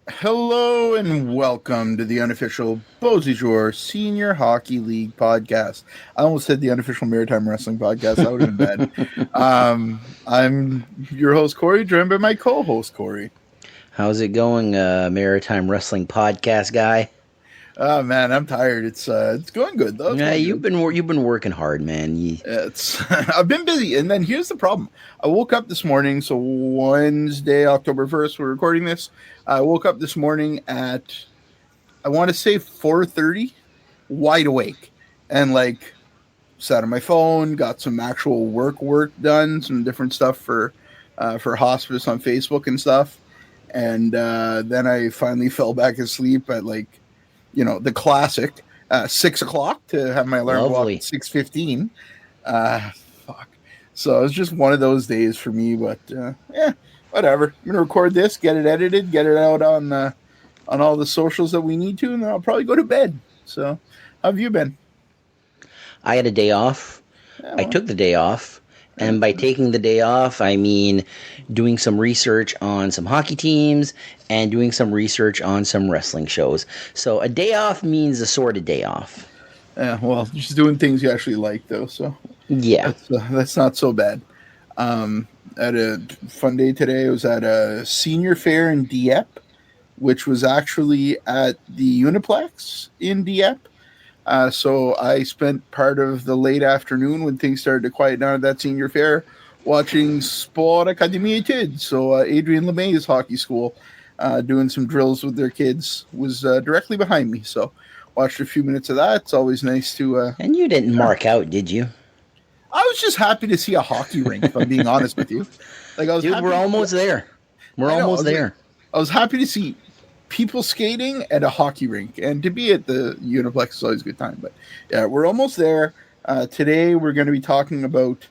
Hello and welcome to the unofficial Beausejour Senior Hockey League podcast. I almost said the unofficial Maritime Wrestling podcast. That would have been bad. I'm your host, Corey, joined by my co-host, Corey. How's it going, Maritime Wrestling Podcast guy? Oh man, I'm tired. It's going good though. Yeah, you've been working hard, man. It's I've been busy, and then here's the problem. I woke up this morning, so Wednesday, October 1st, we're recording this. I woke up this morning at I want to say 4:30, wide awake, and sat on my phone, got some actual work done, some different stuff for hospice on Facebook and stuff, and then I finally fell back asleep at the classic 6 o'clock to have my alarm go off at 6:15. Fuck. So it's just one of those days for me, but whatever. I'm gonna record this, get it edited, get it out on all the socials that we need to, and then I'll probably go to bed. So, how have you been? I had a day off. I took the day off. And by taking the day off, I mean doing some research on some hockey teams and doing some research on some wrestling shows. So a day off means a sort of day off. Yeah, well, just doing things you actually like, though. So yeah, that's not so bad. At a fun day today, I was at a senior fair in Dieppe, which was actually at the Uniplex in Dieppe. So I spent part of the late afternoon when things started to quiet down at that senior fair watching Sport Académie Études. So Adrian LeMay's hockey school doing some drills with their kids was directly behind me. So watched a few minutes of that. It's always nice to... and you didn't mark out, did you? I was just happy to see a hockey rink, if I'm being honest with you. Dude, we're almost there. We're almost there. I was happy to see people skating at a hockey rink, and to be at the Uniplex is always a good time. But yeah, we're almost there. Today we're going to be talking about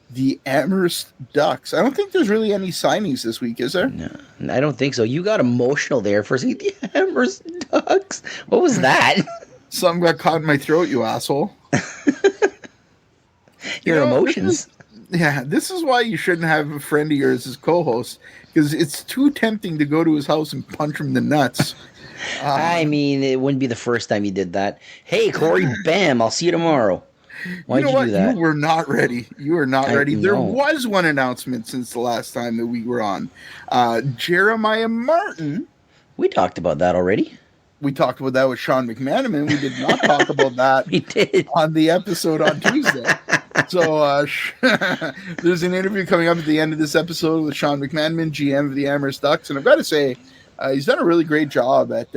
the Amherst Ducks. I don't think there's really any signings this week, is there? No, I don't think so. You got emotional there for saying the Amherst Ducks. What was that? Something got caught in my throat, you asshole. Your emotions. This is why you shouldn't have a friend of yours as co-host, because it's too tempting to go to his house and punch him in the nuts. I mean, it wouldn't be the first time he did that. Hey, Corey, bam, I'll see you tomorrow. Why'd you do that? You were not ready. You were not ready. There was one announcement since the last time that we were on. Jeremiah Martin. We talked about that already. We talked about that with Shawn Mcmanaman. We did not talk about that we did. On the episode on Tuesday. So there's an interview coming up at the end of this episode with Shawn Mcmanaman, GM of the Amherst Ducks. And I've got to say, he's done a really great job at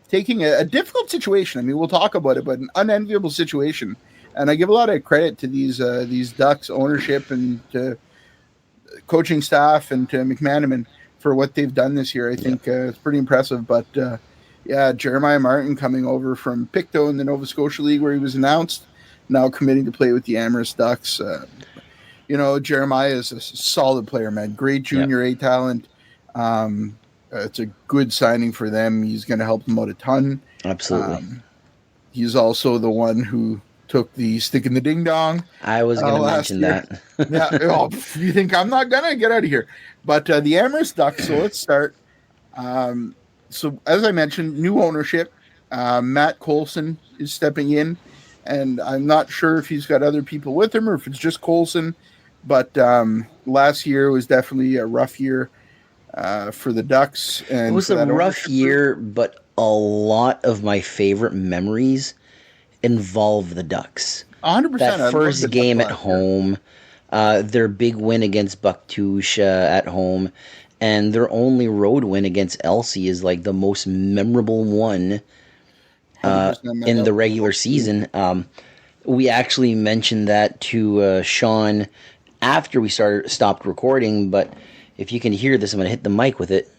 taking a difficult situation. I mean, we'll talk about it, but an unenviable situation. And I give a lot of credit to these Ducks ownership and to coaching staff and to McManaman for what they've done this year. I think it's pretty impressive. But Jeremiah Martin coming over from Pictou in the Nova Scotia League where he was announced, now committing to play with the Amherst Ducks. Jeremiah is a solid player, man. Great junior A talent. It's a good signing for them. He's going to help them out a ton. Absolutely. He's also the one who took the stick in the ding dong. I was going to mention that. You think I'm not going to get out of here? But the Amherst Ducks, so let's start. So as I mentioned, new ownership. Matt Colson is stepping in. And I'm not sure if he's got other people with him or if it's just Colson. But last year was definitely a rough year for the Ducks. And it was a rough year, but a lot of my favorite memories involve the Ducks. 100%. That first game at home, their big win against Bucktouche at home, and their only road win against Elsie is like the most memorable one in the regular season. We actually mentioned that to Shawn after we stopped recording, but if you can hear this, I'm going to hit the mic with it.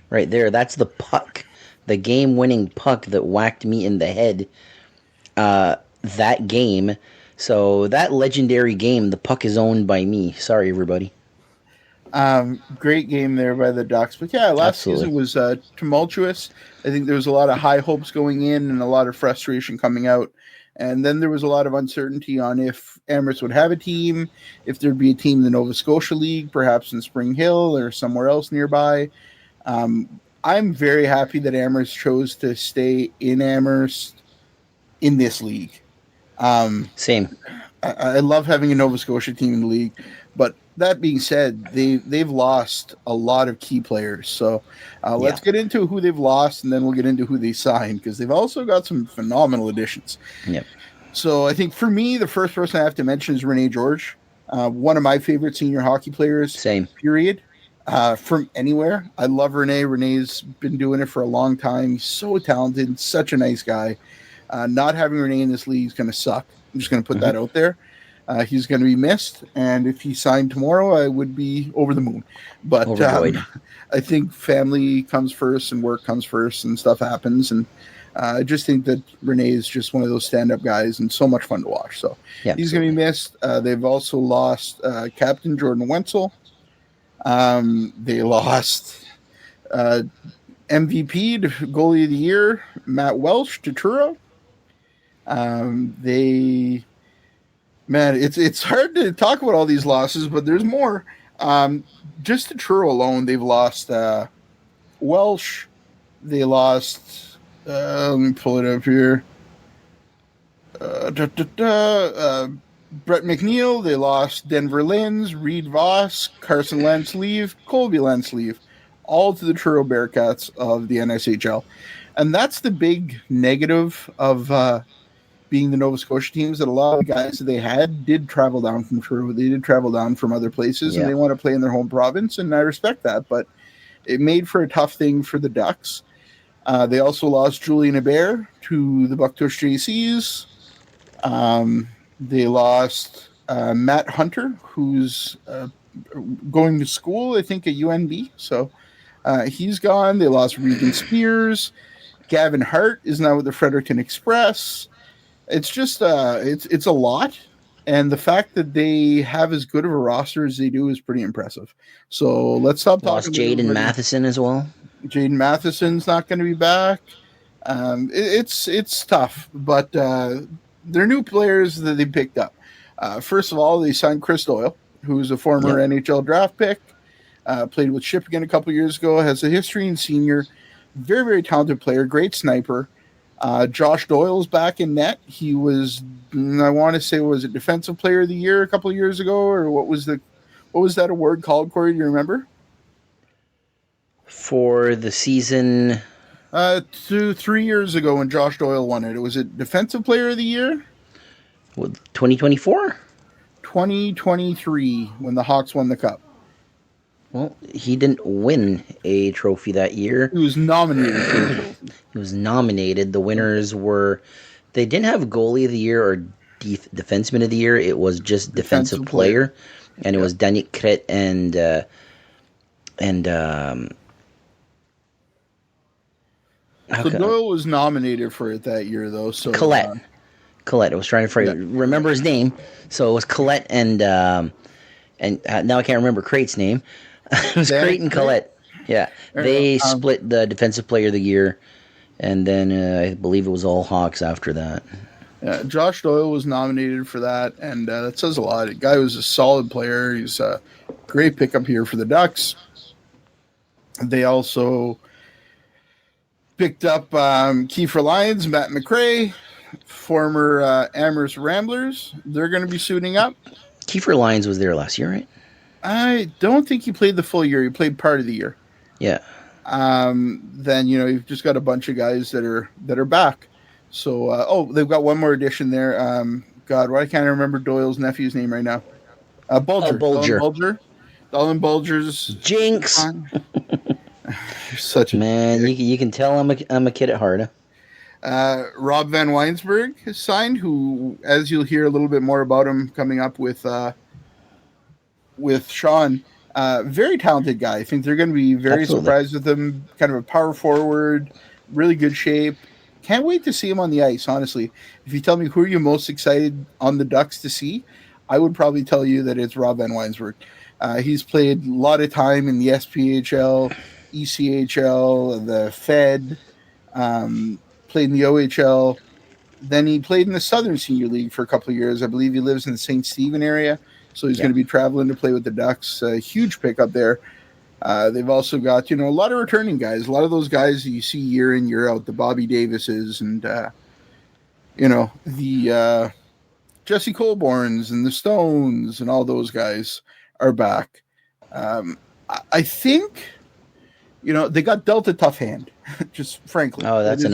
Right there, that's the puck. The game-winning puck that whacked me in the head that game. So that legendary game, the puck is owned by me. Sorry, everybody. Great game there by the Ducks. But yeah, last season was tumultuous. I think there was a lot of high hopes going in and a lot of frustration coming out. And then there was a lot of uncertainty on if Amherst would have a team, if there'd be a team in the Nova Scotia League, perhaps in Spring Hill or somewhere else nearby. I'm very happy that Amherst chose to stay in Amherst in this league. Same. I love having a Nova Scotia team in the league, but that being said, they've lost a lot of key players. So let's get into who they've lost, and then we'll get into who they signed, because they've also got some phenomenal additions. Yep. So I think for me, the first person I have to mention is Rene George, one of my favorite senior hockey players. Same. Period. From anywhere. I love Rene. Rene's been doing it for a long time. He's so talented, such a nice guy. Not having Rene in this league is going to suck. I'm just going to put that out there. He's going to be missed, and if he signed tomorrow, I would be over the moon. But I think family comes first, and work comes first, and stuff happens. And I just think that Rene is just one of those stand-up guys, and so much fun to watch. So he's going to be missed. They've also lost Captain Jordan Wenzel. They lost MVP to goalie of the year, Matt Welsh, to Truro. It's hard to talk about all these losses, but there's more. Just to Truro alone, they've lost Welsh. They lost. Let me pull it up here. Brett McNeil. They lost Denver Lins, Reed Voss, Carson Lansleeve, Colby Lansleeve, all to the Truro Bearcats of the NSHL. And that's the big negative of being the Nova Scotia teams, that a lot of the guys that they had did travel down from Truro. They did travel down from other places, and they want to play in their home province, and I respect that. But it made for a tough thing for the Ducks. They also lost Julian Hebert to the Bucktush JCs. They lost Matt Hunter, who's going to school, I think, at UNB. So he's gone. They lost Regan Spears. Gavin Hart is now with the Fredericton Express. It's just it's a lot. And the fact that they have as good of a roster as they do is pretty impressive. So let's stop talking. Lost Jaden Matheson as well. Jaden Matheson's not going to be back. It's tough, but they're new players that they picked up. First of all, they signed Chris Doyle, who's a former NHL draft pick, played with Shippigan a couple years ago, has a history in senior, very, very talented player, great sniper. Josh Doyle's back in net. He was, I want to say, was it Defensive Player of the Year a couple of years ago, or what was that award called, Corey? Do you remember? For the season 3 years ago when Josh Doyle won it. Was it Defensive Player of the Year? 2024? 2023, when the Hawks won the Cup. Well, he didn't win a trophy that year. He was nominated for a trophy. He was nominated. The winners were... They didn't have Goalie of the Year or Defenseman of the Year. It was just Defensive Player. And it was Danik Kret and so Doyle was nominated for it that year, though. So Collette. I was trying to remember his name. So it was Collette and now I can't remember Crate's name. It was Crate and Collette. Yeah. They split the Defensive Player of the Year, and then I believe it was all Hawks after that. Yeah, Josh Doyle was nominated for that, and that says a lot. The guy was a solid player. He's a great pickup here for the Ducks. They also picked up Kiefer Lyons, Matt McRae, former Amherst Ramblers. They're going to be suiting up. Kiefer Lyons was there last year, right? I don't think he played the full year. He played part of the year. Yeah. Then you've just got a bunch of guys that are back. So they've got one more addition there. God, why can't I remember Doyle's nephew's name right now? Bulger. Dolan Bulger's Jinx. You're such a man. You can tell I'm a kid at heart. Rob Van Weinsberg has signed, who, as you'll hear a little bit more about him coming up with Shawn, very talented guy. I think they're going to be very surprised with him. Kind of a power forward, really good shape. Can't wait to see him on the ice, honestly. If you tell me who are you most excited on the Ducks to see, I would probably tell you that it's Rob Van Weinsberg. He's played a lot of time in the SPHL, ECHL, the Fed, played in the OHL. Then he played in the Southern Senior League for a couple of years. I believe he lives in the St. Stephen area, so he's going to be traveling to play with the Ducks. A huge pickup there. They've also got, a lot of returning guys. A lot of those guys that you see year in, year out, the Bobby Davises and, the Jesse Colborns and the Stones and all those guys are back. I think, they got dealt a tough hand, just frankly. Oh, that's an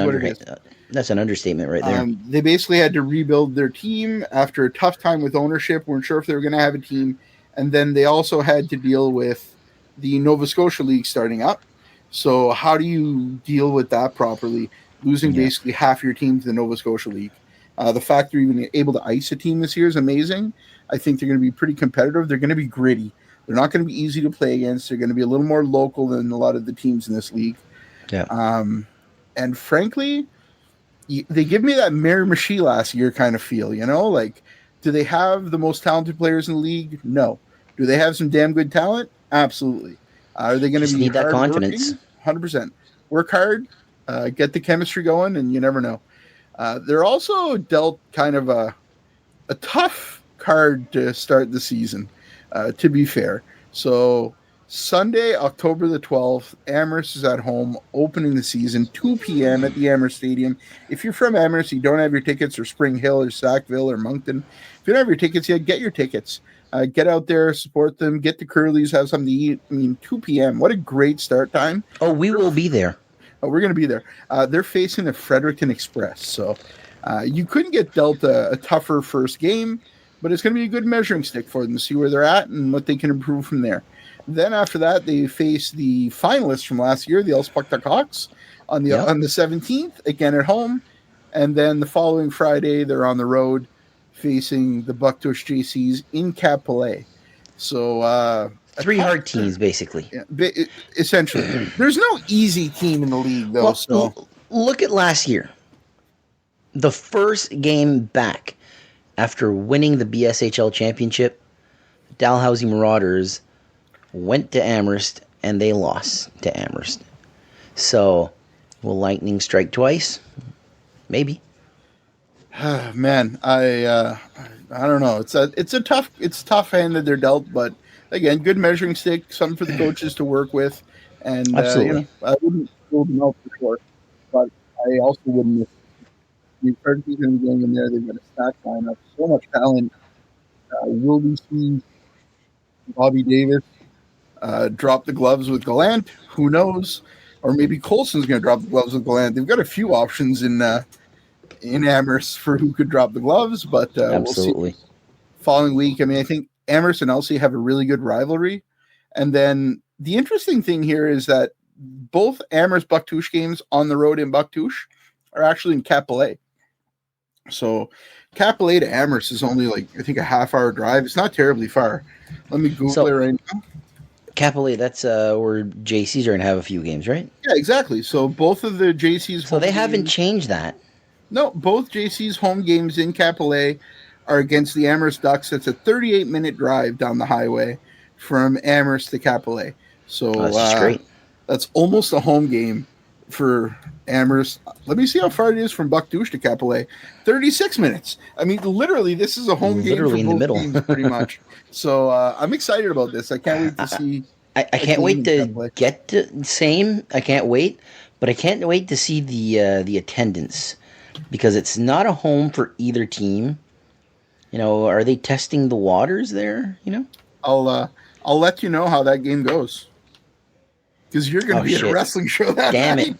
understatement right there. They basically had to rebuild their team after a tough time with ownership. Weren't sure if they were going to have a team. And then they also had to deal with the Nova Scotia League starting up. So how do you deal with that properly? Losing basically half your team to the Nova Scotia League. The fact they're even able to ice a team this year is amazing. I think they're going to be pretty competitive. They're going to be gritty. They're not going to be easy to play against. They're going to be a little more local than a lot of the teams in this league. Yeah. And frankly, they give me that Miramichi last year kind of feel, do they have the most talented players in the league? No. Do they have some damn good talent? Absolutely. Are they going to be need that confidence? 100%. Work hard, get the chemistry going, and you never know. They're also dealt kind of a tough card to start the season, to be fair. So Sunday, October the 12th, Amherst is at home, opening the season, 2 p.m. at the Amherst Stadium. If you're from Amherst, you don't have your tickets, or Spring Hill, or Sackville, or Moncton, if you don't have your tickets yet, get your tickets. Get out there, support them, get the Curlies, have something to eat. 2 p.m., what a great start time. Oh, we will be there. Oh, we're going to be there. They're facing the Fredericton Express, so you couldn't get dealt a tougher first game, but it's going to be a good measuring stick for them to see where they're at and what they can improve from there. Then after that, they face the finalists from last year, the Elspachtak Hawks, on the 17th, again at home. And then the following Friday, they're on the road facing the Bucktush JCs in Cap-Pelé. So 3 hard teams, basically. Yeah, essentially. There's no easy team in the league, though. Well, so look at last year. The first game back after winning the BSHL championship, Dalhousie Marauders went to Amherst, and they lost to Amherst. So, will Lightning strike twice? Maybe. Man, I don't know. It's a tough hand that they're dealt, but again, good measuring stick, something for the coaches to work with, and absolutely. I wouldn't rule them out for sure, but I also wouldn't miss. You've heard people in the game in there. They've got a stacked lineup, so much talent. Will we see Bobby Davis drop the gloves with Gallant? Who knows? Or maybe Colson's going to drop the gloves with Gallant. They've got a few options in Amherst for who could drop the gloves, but absolutely. We'll see. Following week, I think Amherst and Elsie have a really good rivalry. And then the interesting thing here is that both Amherst Bucktush games on the road in Bucktush are actually in Cap-Pelé. So Cap-Pelé to Amherst is only I think a half-hour drive. It's not terribly far. Let me Google it right now. Cap-Pelé, that's where JCs are going to have a few games, right? Yeah, exactly. So both of the JCs. So they haven't changed that. No, both JC's home games in Cap-Pelé are against the Amherst Ducks. That's a 38-minute drive down the highway from Amherst to Cap-Pelé. So that's great. That's almost a home game for Amherst. Let me see how far it is from Bucktush to Cap-Pelé. 36 minutes. Literally, this is a home game for in the middle, teams, pretty much. So I'm excited about this. I can't wait to see. I can't wait to get to same. I can't wait, but I can't wait to see the attendance, because it's not a home for either team. Are they testing the waters there? I'll let you know how that game goes, because you're going to be at a wrestling show that night. Damn it.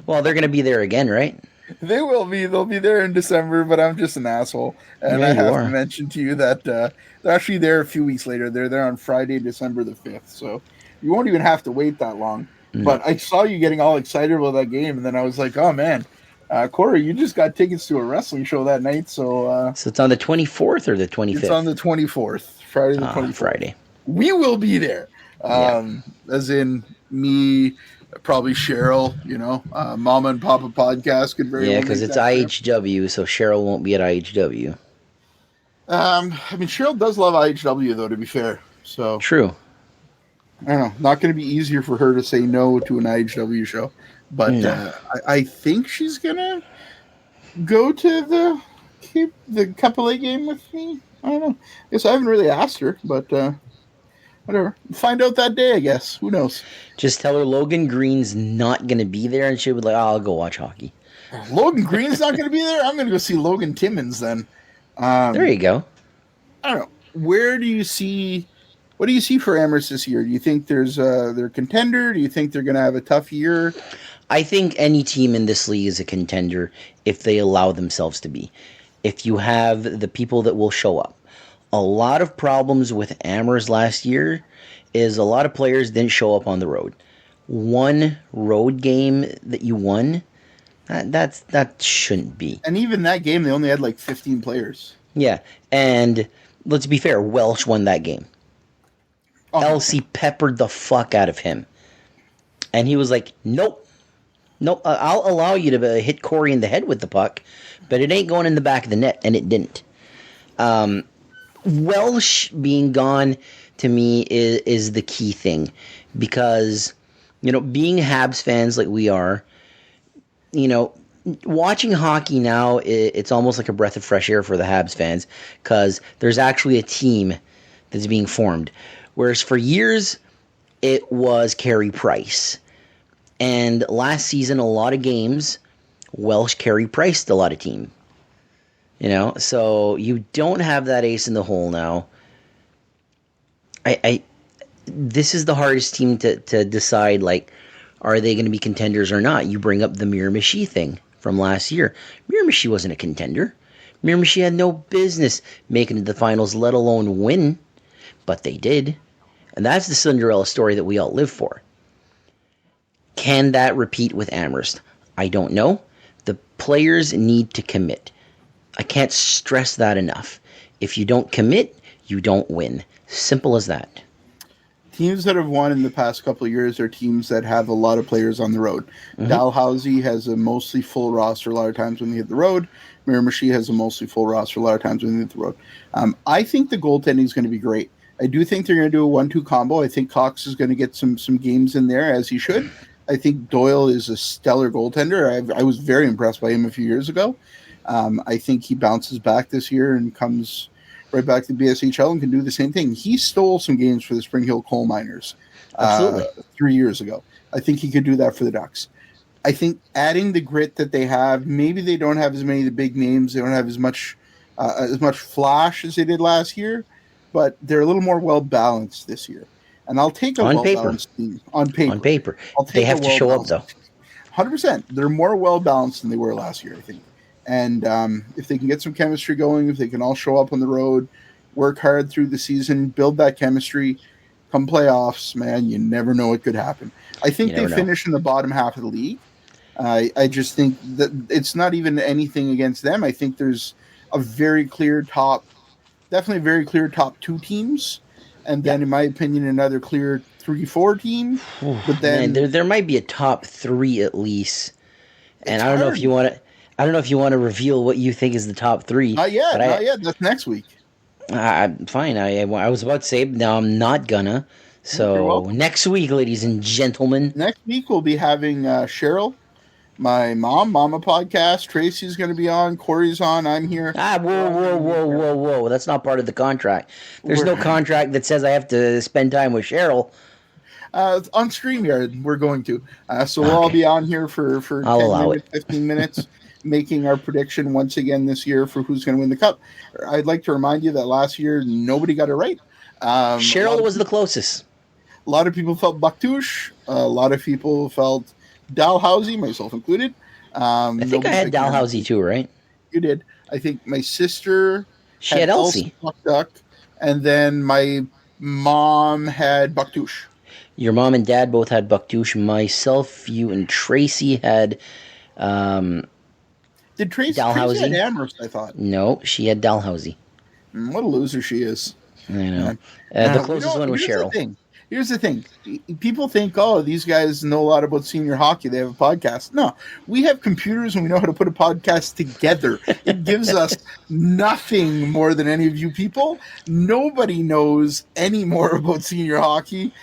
Well, they're going to be there again, right? They will be. They'll be there in December, but I'm just an asshole. And I have to mention to you that they're actually there a few weeks later. They're there on Friday, December the 5th. So you won't even have to wait that long. Mm. But I saw you getting all excited about that game, and then I was like, oh, man, Corey, you just got tickets to a wrestling show that night. So it's on the 24th or the 25th? It's on the 24th, Friday the 24th. Friday. We will be there, as in me, probably Cheryl, Mama and Papa podcast could very well because it's IHW, so Cheryl won't be at IHW. Cheryl does love IHW, though, to be fair. So true. I don't know. Not going to be easier for her to say no to an IHW show, but I think she's gonna go to the Cap-Pelé game with me. I don't know. I guess I haven't really asked her, but Whatever. Find out that day, I guess. Who knows? Just tell her Logan Green's not going to be there, and she'll be like, oh, I'll go watch hockey. Logan Green's not going to be there? I'm going to go see Logan Timmins then. There you go. I don't know. What do you see for Amherst this year? Do you think they're a contender? Do you think they're going to have a tough year? I think any team in this league is a contender if they allow themselves to be. If you have the people that will show up. A lot of problems with Amherst last year is a lot of players didn't show up on the road. One road game that you won, that shouldn't be. And even that game, they only had like 15 players. Yeah, and let's be fair, Welsh won that game. Oh, Elsie peppered the fuck out of him. And he was like, nope, I'll allow you to hit Corey in the head with the puck, but it ain't going in the back of the net, and it didn't. Welsh being gone to me is the key thing, because being Habs fans like we are, watching hockey now, it's almost like a breath of fresh air for the Habs fans, because there's actually a team that's being formed, whereas for years it was Carey Price, and last season a lot of games Welsh Carey Priced a lot of team. So you don't have that ace in the hole now. This is the hardest team to decide, like, are they going to be contenders or not? You bring up the Miramichi thing from last year. Miramichi wasn't a contender. Miramichi had no business making it to the finals, let alone win. But they did. And that's the Cinderella story that we all live for. Can that repeat with Amherst? I don't know. The players need to commit. I can't stress that enough. If you don't commit, you don't win. Simple as that. Teams that have won in the past couple of years are teams that have a lot of players on the road. Mm-hmm. Dalhousie has a mostly full roster a lot of times when they hit the road. Miramichi has a mostly full roster a lot of times when they hit the road. I think the goaltending is going to be great. I do think they're going to do a 1-2 combo. I think Cox is going to get some games in there, as he should. I think Doyle is a stellar goaltender. I was very impressed by him a few years ago. I think he bounces back this year and comes right back to the BSHL and can do the same thing. He stole some games for the Spring Hill Coal Miners 3 years ago. I think he could do that for the Ducks. I think adding the grit that they have, maybe they don't have as many of the big names. They don't have as much flash as they did last year, but they're a little more well-balanced this year. And I'll take a well-balanced team. On paper. They have to show up, though. 100%. They're more well-balanced than they were last year, I think. And if they can get some chemistry going, if they can all show up on the road, work hard through the season, build that chemistry, come playoffs, man, you never know what could happen. I think they finish in the bottom half of the league. I just think that it's not even anything against them. I think there's definitely a very clear top two teams. And then, in my opinion, another clear 3-4 team. But then there might be a top three at least. And I don't know if you want to reveal what you think is the top three. Not yet. That's next week. Fine. I was about to say, now I'm not gonna. So next week, ladies and gentlemen. Next week we'll be having Cheryl, my Mama podcast. Tracy's going to be on. Corey's on. I'm here. Whoa. That's not part of the contract. There's no contract that says I have to spend time with Cheryl. On StreamYard, we're going to. So we'll all be on here for 15 minutes, making our prediction once again this year for who's going to win the Cup. I'd like to remind you that last year, nobody got it right. Cheryl was the closest. A lot of people felt Bucktouche. A lot of people felt Dalhousie, myself included. I think I had Dalhousie too, right? You did. I think my sister had Elsie. Duck, and then my mom had Bucktouche. Your mom and dad both had Bucktouche. Myself, you, and Tracy had Did Tracy Dalhousie. Tracy had Amherst, I thought. No, she had Dalhousie. What a loser she is. I know. The closest one was Cheryl. Here's the thing. People think, oh, these guys know a lot about senior hockey. They have a podcast. No, we have computers and we know how to put a podcast together. It gives us nothing more than any of you people. Nobody knows any more about senior hockey.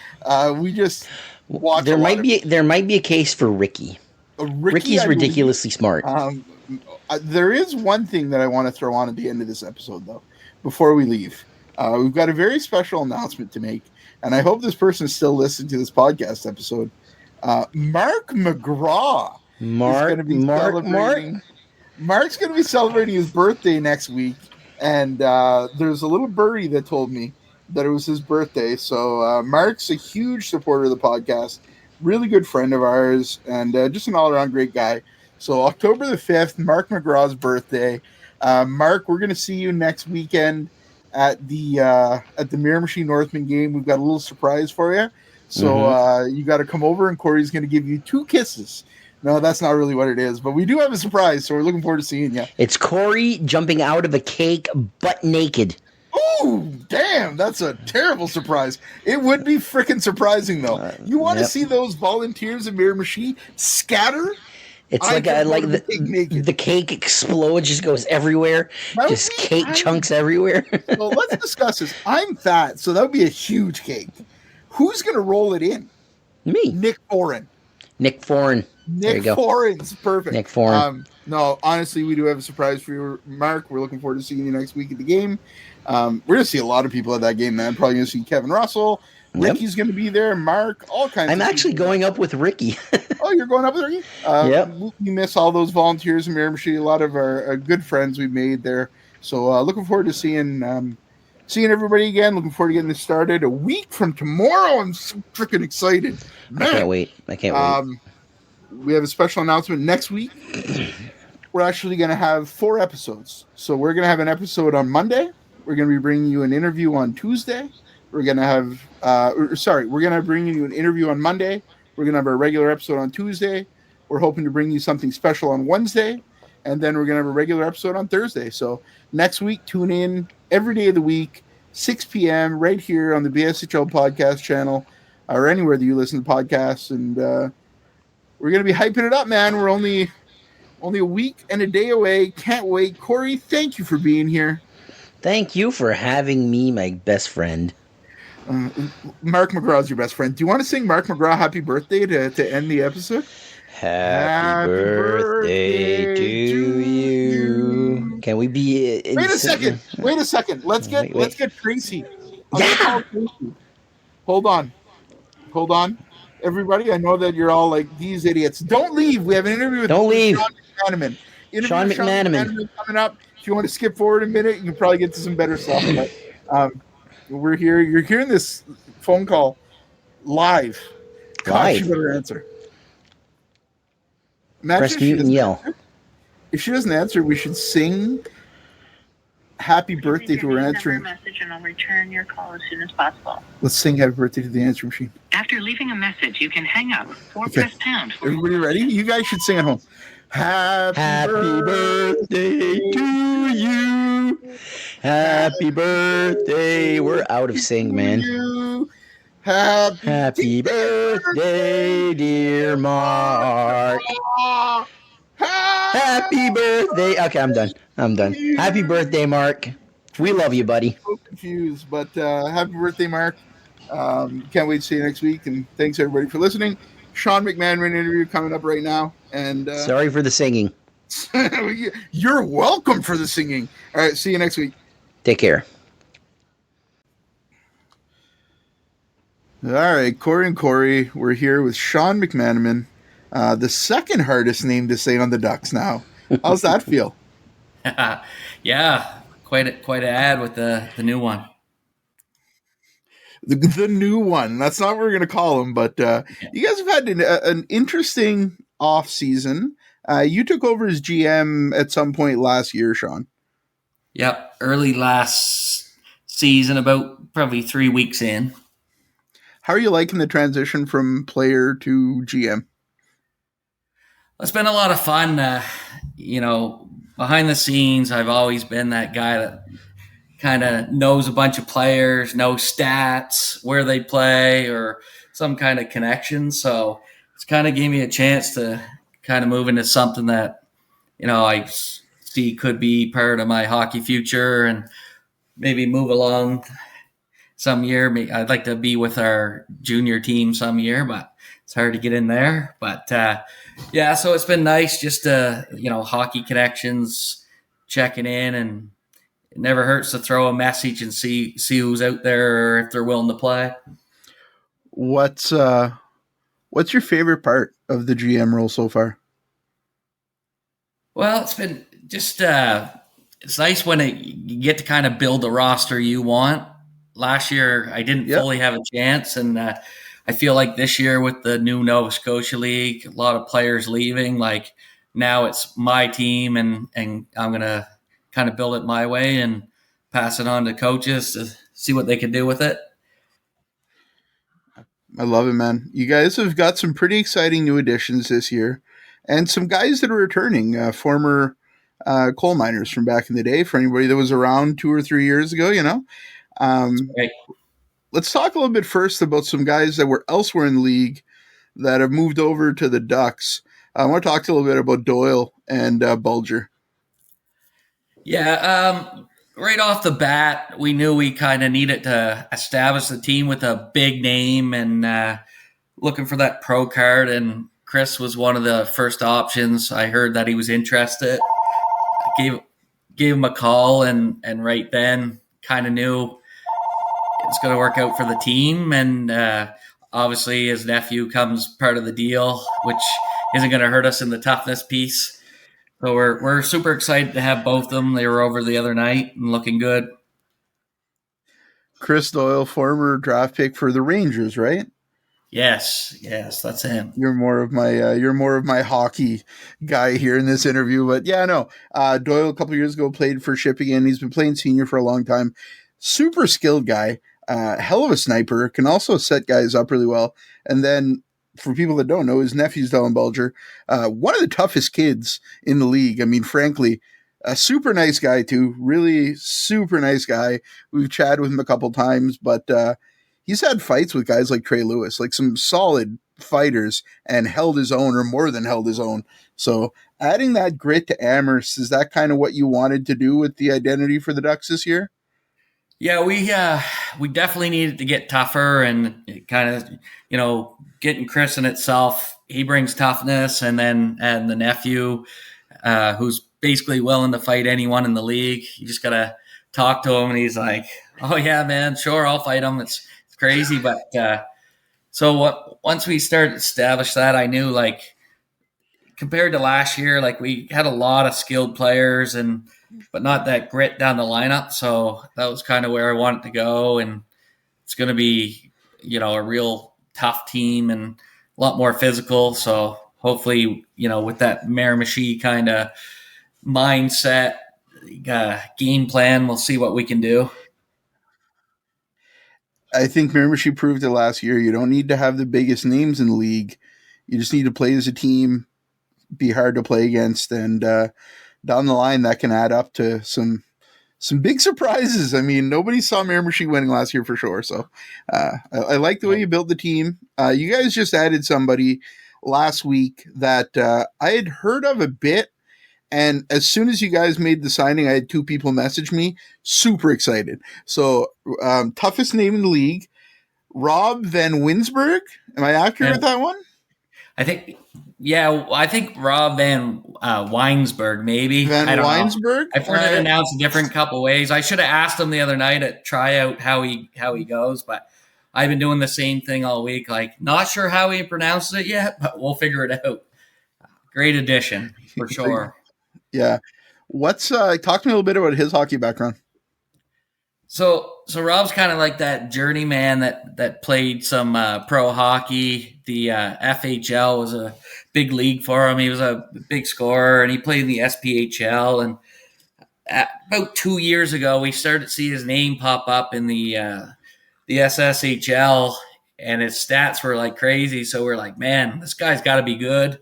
We just watch. There might be a case for Ricky. Ricky's ridiculously smart. There is one thing that I want to throw on at the end of this episode, though, before we leave. We've got a very special announcement to make. and I hope this person is still listening to this podcast episode. Mark McGraw is going to be celebrating. Mark's going to be celebrating his birthday next week, and there's a little birdie that told me that it was his birthday. So Mark's a huge supporter of the podcast, really good friend of ours, and just an all-around great guy. So October the 5th, Mark McGraw's birthday. Mark, we're going to see you next weekend at the Mirror Machine Northman game. We've got a little surprise for you. So you got to come over, and Corey's going to give you 2 kisses. No, that's not really what it is, but we do have a surprise, so we're looking forward to seeing you. It's Corey jumping out of a cake butt naked. Oh, damn, that's a terrible surprise. It would be freaking surprising, though. You want to see those volunteers in Mirror Machine scatter? It's like the cake explodes, just goes everywhere. Just cake chunks everywhere. Well, let's discuss this. I'm fat, so that would be a huge cake. Who's going to roll it in? Me. Nick Foran. Nick Foran. Nick Foran's perfect. Nick Foran. No, honestly, we do have a surprise for you, Mark. We're looking forward to seeing you next week at the game. We're going to see a lot of people at that game, man. Probably going to see Kevin Russell. Ricky's going to be there. Mark, all kinds I'm actually going up with Ricky. Oh, you're going up with Ricky? Yep. We miss all those volunteers in Mirror Machine. A lot of our good friends we've made there. So looking forward to seeing everybody again. Looking forward to getting this started a week from tomorrow. I'm so freaking excited. Man. I can't wait. We have a special announcement next week. We're actually going to have 4 episodes. So we're going to have an episode on Monday. We're going to be bringing you an interview on Tuesday. We're going to have, we're going to bring you an interview on Monday. We're going to have our regular episode on Tuesday. We're hoping to bring you something special on Wednesday. And then we're going to have a regular episode on Thursday. So next week, tune in every day of the week, 6 p.m. right here on the BSHL podcast channel or anywhere that you listen to podcasts. And we're going to be hyping it up, man. We're only a week and a day away. Can't wait. Corey, thank you for being here. Thank you for having me, my best friend. Mark McGraw's your best friend. Do you want to sing Mark McGraw happy birthday to end the episode? Happy birthday to you. Can we be Wait a second. Let's get Tracy. Yeah. Hold on. Everybody, I know that you're all like these idiots. Don't leave. We have an interview with Shawn McManaman. Shawn McManaman coming up. If you want to skip forward a minute, you can probably get to some better stuff. But, we're here. You're hearing this phone call live. Gosh, you better answer. Press mute and yell. If she doesn't answer, we should sing happy birthday to her answering. Message and I'll return your call as soon as possible. Let's sing happy birthday to the answering machine. After leaving a message, you can hang up or press pound. Everybody ready? You guys should sing at home. Happy birthday to you. Happy birthday. We're out of sync, man. Happy birthday, dear Mark. Happy birthday. Okay, I'm done. Happy birthday, Mark. We love you, buddy. I'm so confused, but happy birthday, Mark. Can't wait to see you next week, and thanks everybody for listening. Shawn McManaman interview coming up right now. And sorry for the singing. You're welcome for the singing. All right, see you next week. Take care. All right, Corey and Corey, we're here with Shawn McManaman, the second hardest name to say on the Ducks now. How's that feel? Yeah, quite an ad with the new one. The new one. That's not what we're going to call him, but you guys have had an interesting off season. You took over as GM at some point last year, Shawn. Yep, early last season, about probably 3 weeks in. How are you liking the transition from player to GM? It's been a lot of fun. Behind the scenes, I've always been that guy that kind of knows a bunch of players, knows stats, where they play, or some kind of connection. So it's kind of gave me a chance to kind of move into something that, I see could be part of my hockey future and maybe move along some year. I'd like to be with our junior team some year, but it's hard to get in there. But so it's been nice just to, hockey connections, checking in, and it never hurts to throw a message and see who's out there or if they're willing to play. What's your favorite part of the GM role so far? Well, it's been just it's nice when you get to kind of build the roster you want. Last year, I didn't Yep. fully have a chance, and I feel like this year with the new Nova Scotia League, a lot of players leaving. Like now, it's my team, and I'm gonna kind of build it my way and pass it on to coaches to see what they can do with it. I love it, man. You guys have got some pretty exciting new additions this year, and some guys that are returning, former coal miners from back in the day. For anybody that was around 2 or 3 years ago, Um, Right. let's talk a little bit first about some guys that were elsewhere in the league that have moved over to the Ducks. I want to talk a little bit about Doyle and Bulger. Yeah, right off the bat, we knew we kind of needed to establish the team with a big name and looking for that pro card. And Chris was one of the first options. I heard that he was interested. I gave him a call, and right then kind of knew it's going to work out for the team. And obviously, his nephew comes part of the deal, which isn't going to hurt us in the toughness piece. So we're super excited to have both of them. They were over the other night and looking good. Chris Doyle, former draft pick for the Rangers, right? Yes, that's him. You're more of my hockey guy here in this interview, but yeah, no. Doyle a couple years ago played for Shipping. He's been playing senior for a long time. Super skilled guy, hell of a sniper. Can also set guys up really well. And then for people that don't know, his nephew's Dylan Bulger, one of the toughest kids in the league. I mean, frankly, a super nice guy too. Really super nice guy. We've chatted with him a couple times, but he's had fights with guys like Trey Lewis, like some solid fighters, and held his own, or more than held his own. So adding that grit to Amherst, is that kind of what you wanted to do with the identity for the Ducks this year? Yeah, we definitely needed to get tougher and kind of getting Chris in itself. He brings toughness, and the nephew, who's basically willing to fight anyone in the league. You just gotta talk to him, and he's like, "Oh yeah, man, sure, I'll fight him." It's crazy, but once we started to establish that, I knew like compared to last year, like we had a lot of skilled players but not that grit down the lineup. So that was kind of where I wanted to go, and it's going to be a real tough team and a lot more physical. So hopefully with that Miramichi kind of mindset, game plan, we'll see what we can do. I think Miramichi proved it last year. You don't need to have the biggest names in the league. You just need to play as a team, be hard to play against, and down the line that can add up to some big surprises. I mean, nobody saw Miramichi winning last year for sure. So I like the way you built the team. You guys just added somebody last week that I had heard of a bit. And as soon as you guys made the signing, I had two people message me, super excited. So toughest name in the league, Rob Van Winsberg. Am I accurate with that one? I think Rob Van Weinsberg, maybe. Van I don't Weinsberg? know. I've heard it announced a different couple ways. I should have asked him the other night at tryout how he goes, but I've been doing the same thing all week. Like, not sure how he pronounces it yet, but we'll figure it out. Great addition, for sure. Yeah. What's talk to me a little bit about his hockey background. So Rob's kind of like that journeyman that played some pro hockey. The FHL was a big league for him. He was a big scorer, and he played in the SPHL. And about 2 years ago, we started to see his name pop up in the SSHL, and his stats were like crazy. So we're like, man, this guy's got to be good.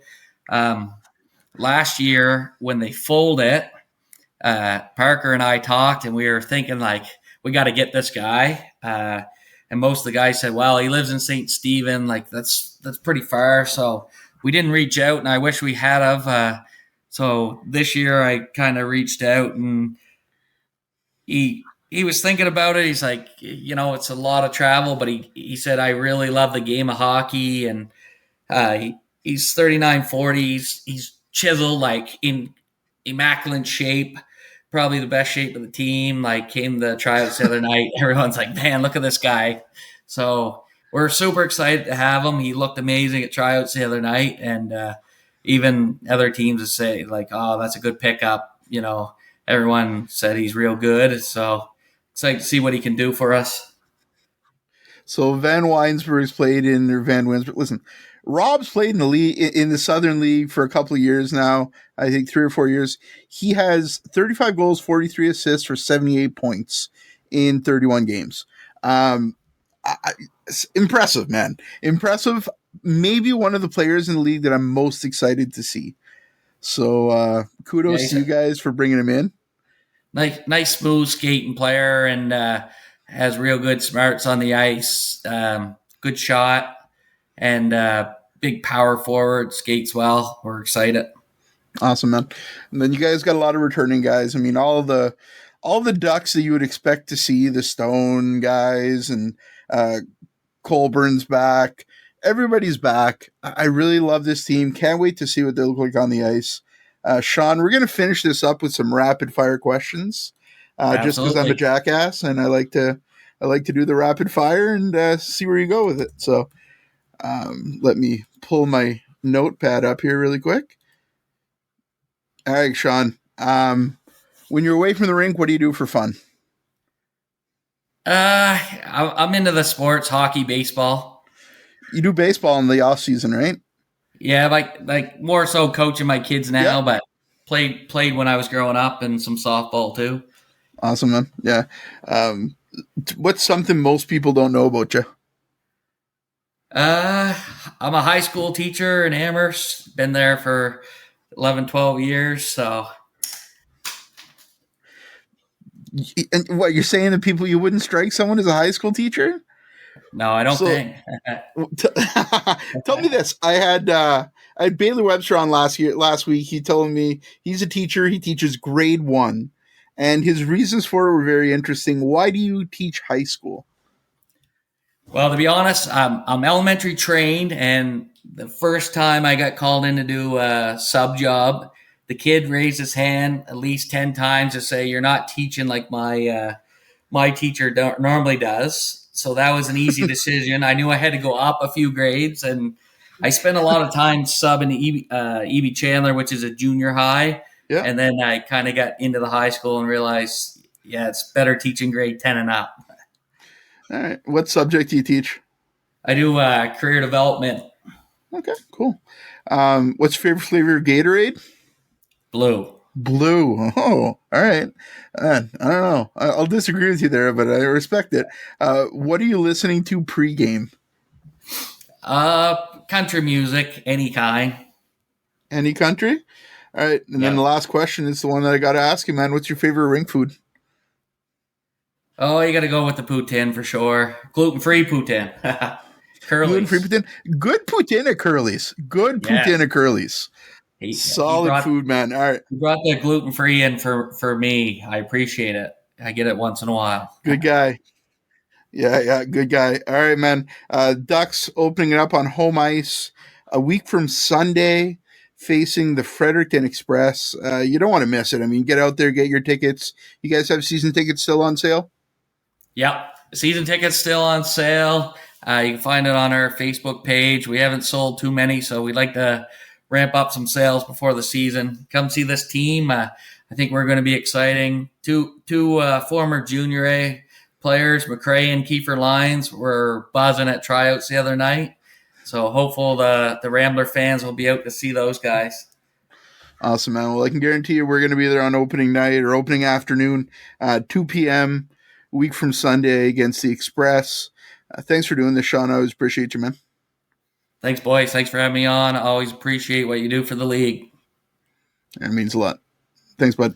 Last year, when they folded it, Parker and I talked, and we were thinking like, we got to get this guy. And most of the guys said, well, he lives in St. Stephen. Like that's pretty far. So we didn't reach out, and I wish we had of. So this year I kind of reached out, and he was thinking about it. He's like, it's a lot of travel, but he said, I really love the game of hockey. And he's 39, 40. He's chiseled, like in immaculate shape. Probably the best shape of the team. Like came to tryouts the other night. Everyone's like, man, look at this guy. So we're super excited to have him. He looked amazing at tryouts the other night, and even other teams would say like, "Oh, that's a good pickup." Everyone said he's real good, so excited to see what he can do for us. So Van Weinsberg's played in, or Van Weinsberg. Listen, Rob's played in the league, in the Southern League for a couple of years now. I think 3 or 4 years. He has 35 goals, 43 assists for 78 points in 31 games. Impressive, man. Impressive. Maybe one of the players in the league that I'm most excited to see. So kudos to you guys for bringing him in. Nice smooth skating player, and has real good smarts on the ice. Good shot, and big power forward, skates well. We're excited. Awesome, man. And then you guys got a lot of returning guys. I mean, all the Ducks that you would expect to see, the Stone guys and Colburn's back. Everybody's back. I really love this team. Can't wait to see what they look like on the ice. Shawn, we're going to finish this up with some rapid fire questions. Just because I'm a jackass and I like to do the rapid fire and see where you go with it. So let me pull my notepad up here really quick. All right, Shawn. When you're away from the rink, what do you do for fun? I'm into the sports, hockey, baseball. You do baseball in the off season, right? Yeah, like more so coaching my kids now, but played when I was growing up, and some softball too. Awesome, man. Yeah. What's something most people don't know about you? I'm a high school teacher in Amherst. Been there for 11, 12 years. So. And what, you're saying that people, you wouldn't strike someone as a high school teacher? No, I don't think. Tell me this. I had Bailey Webster on last week. He told me he's a teacher. He teaches grade 1. And his reasons for it were very interesting. Why do you teach high school? Well, to be honest, I'm elementary trained, and the first time I got called in to do a sub job, the kid raised his hand at least 10 times to say, "You're not teaching like my teacher normally does." So that was an easy decision. I knew I had to go up a few grades, and I spent a lot of time subbing E.B. Chandler, which is a junior high. Yeah. And then I kind of got into the high school and realized, it's better teaching grade 10 and up. All right. What subject do you teach? I do career development. Okay, cool. What's your favorite flavor of Gatorade? Blue. Oh, all right. I don't know. I'll disagree with you there, but I respect it. What are you listening to pregame? Country music, any kind. Any country? All right. And then the last question is the one that I got to ask you, man. What's your favorite rink food? Oh, you got to go with the poutine for sure. Gluten-free poutine. Curly's. Gluten-free poutine. Good poutine at Curly's. Poutine at Curly's. Solid food, man. All right. You brought the gluten-free in for me. I appreciate it. I get it once in a while. Good guy. Yeah, good guy. All right, man. Ducks opening it up on home ice a week from Sunday, facing the Fredericton Express. You don't want to miss it. I mean, get out there, get your tickets. You guys have season tickets still on sale? Yep. Season tickets still on sale. You can find it on our Facebook page. We haven't sold too many, so we'd like to ramp up some sales before the season. Come see this team. I think we're going to be exciting. Two former Junior A players, McCray and Kiefer Lyons, were buzzing at tryouts the other night. So hopeful the Rambler fans will be out to see those guys. Awesome, man. Well, I can guarantee you we're going to be there on opening night or opening afternoon, 2 p.m., week from Sunday against the Express. Thanks for doing this, Shawn. I always appreciate you, man. Thanks, boys. Thanks for having me on. I always appreciate what you do for the league. It means a lot. Thanks, bud.